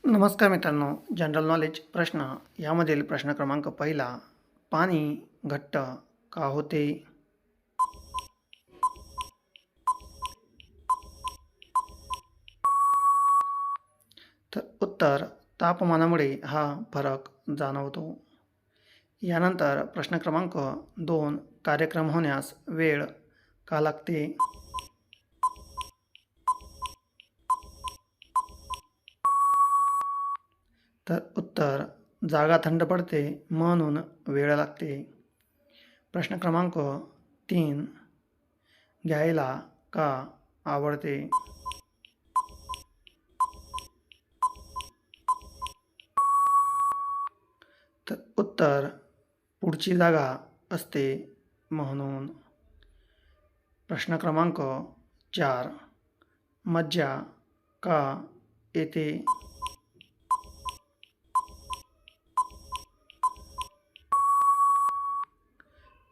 नमस्कार मित्रांनो, general knowledge प्रश्न यामधील प्रश्न क्रमांक पहिला, पाणी घट्ट का होते? तर उत्तर, तापमानामुळे हा फरक जाणवतो. यानंतर प्रश्न क्रमांक 2, कार्यक्रम होण्यास वेळ का लागते? तर उत्तर, जागा थंड पडते म्हणून वेळ लागते. प्रश्न क्रमांक 3, घ्यायला का आवडते? तर उत्तर, पुढची जागा असते म्हणून. प्रश्न क्रमांक 4, मज्जा का येते?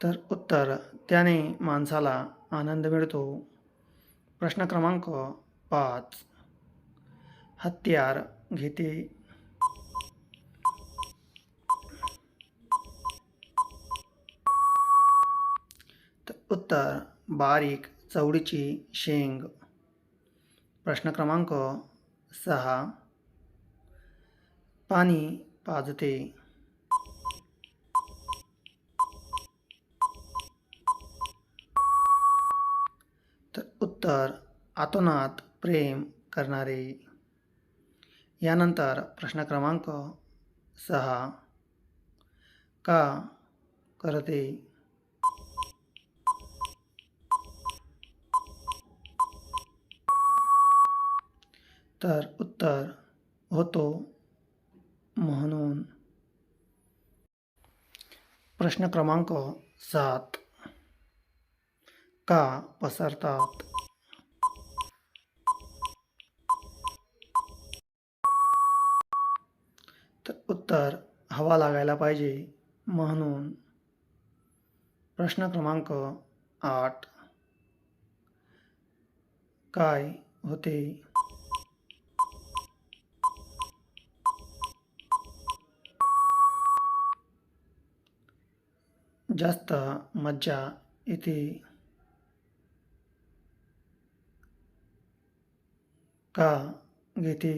तर उत्तर, त्याने माणसाला आनंद मिळतो. प्रश्न क्रमांक 5, हत्यार घेते? तर उत्तर, बारीक चवळीची शेंग. प्रश्न क्रमांक 6, पाणी पाजते? तर उत्तर, आतोनात प्रेम करणारे. यानंतर प्रश्न क्रमांक 6, का करते? तर उत्तर, होतो म्हणून. प्रश्न क्रमांक 7, का पसरतात? तर उत्तर, हवा लागायला पाहिजे म्हणून. प्रश्न क्रमांक 8, काय होते? जास्त मज्जा येते. का घेते?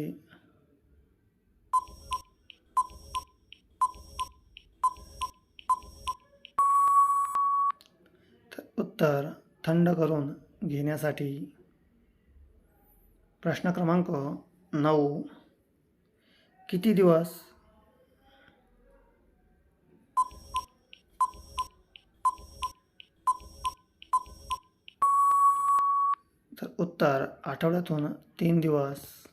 तर उत्तर, थंड करून घेण्यासाठी. प्रश्न क्रमांक 9, किती दिवस? तर उत्तर, आठवड्यातून 3 दिवस.